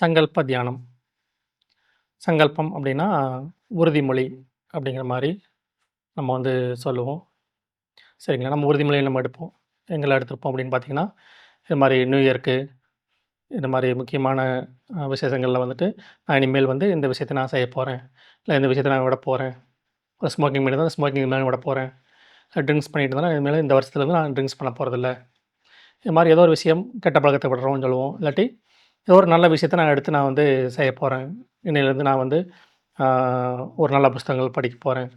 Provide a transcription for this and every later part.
சங்கல்ப தியானம். சங்கல்பம் அப்படின்னா, உறுதிமொழி அப்படிங்கிற மாரி நம்ம வந்து சொல்லுவோம். சரிங்களா? நம்ம உறுதிமொழி நம்ம எடுப்போம். எங்கலாம் எடுத்திருப்போம் அப்படின்னு பார்த்தீங்கன்னா, இது மாரி நியூ இயர்க்கு, இது மாரி முக்கியமான விசேஷங்கள்ல வந்துட்டு, நான் இனிமேல் வந்து இந்த விஷயத்த நான் செய்ய போறேன். இல்ல இந்த விஷயத்த நான் விடப் போறேன். ஒரு ஸ்மோக்கிங் பண்ணியிருந்தா, ஸ்மோக்கிங் இனிமேல் விடப் போறேன். ட்ரிங்க்ஸ் பண்ணிட்டு இருந்தேன்னா, இனிமேல் இந்த வருஷத்துலருந்து நான் ட்ரிங்க்ஸ் பண்ண போறதில்ல. இது மாரி ஏதோ ஒரு விஷயம் கெட்ட பழக்கத்த விடுறோம்னு சொல்லுவோம். இல்லாட்டி ஏதோ ஒரு நல்ல விஷயத்த நான் வந்து செய்ய போறேன். இன்னையிலேருந்து நான் வந்து ஆ ஒரு நல்ல புஸ்தகங்கள் படிக்க போறேன்.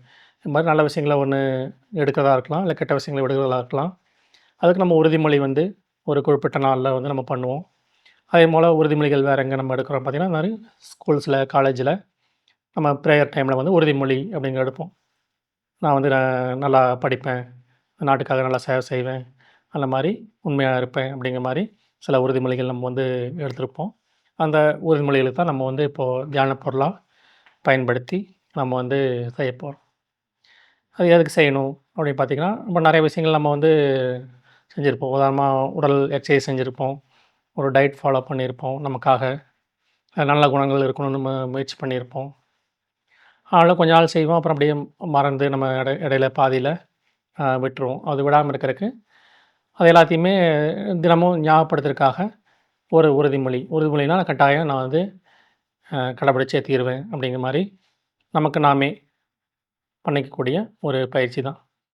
இது மாரி நல்ல விஷயங்கள ஒண்ணு எடுக்கிறதா இருக்கலாம். இல்ல கெட்ட விஷயங்கள விடுகிறதா இருக்கலாம். அதுக்கு நம்ம உறுதிமொழி வந்து ஒரு குறிப்பிட்ட நாள்ல வந்து நம்ம பண்ணுவோம். அதேபோல உறுதிமொழிகள் வேற எங்க நம்ம எடுக்கிறோம் பார்த்தீங்கன்னா, இந்த மாரி ஸ்கூல்ஸ்ல, காலேஜ்ல நம்ம பிரேயர் டைம்ல வந்து உறுதிமொழி அப்படிங்கிற எடுப்போம். நான் நல்லா படிப்பேன். நாட்டுக்காக நல்லா சேவை செய்வேன். அந்த மாரி உண்மையா இருப்பேன் அப்படிங்கிற மாரி சில உறுதிமொழிகள் நம்ம வந்து எடுத்திருப்போம். அந்த உறுதிமொழிகளுக்கு தான் நம்ம வந்து இப்போ தியான பொருளா பயன்படுத்தி நம்ம வந்து செய்யப்போறோம். அது எதுக்கு செய்யணும் அப்படின்னு பார்த்தீங்கன்னா, நம்ம நெறைய விஷயங்கள் நம்ம வந்து செஞ்சிருப்போம். உதாரணமா உடல் எக்சர்சைஸ் செஞ்சிருப்போம். ஒரு டயட் ஃபாலோ பண்ணியிருப்போம் நமக்காக. நல்ல குணங்கள் இருக்கணும்னு நம்ம முயற்சி பண்ணியிருப்போம். ஆனாலும் கொஞ்ச நாள் செய்வோம். அப்புறம் அப்படியே மறந்து நம்ம இடையில பாதியில விட்டுருவோம். அது விடாம இருக்கறக்கு, அது எல்லாத்தையுமே தினமும் ஞாபகப்படுத்துறதுக்காக ஒரு உறுதிமொழி. உறுதிமொழினா கட்டாயம் நான் வந்து கடைபிடிச்சே தீருவேன் அப்படிங்கிற மாரி நமக்கு நாமே பண்ணிக்கக்கூடிய ஒரு பயிற்சி தான்.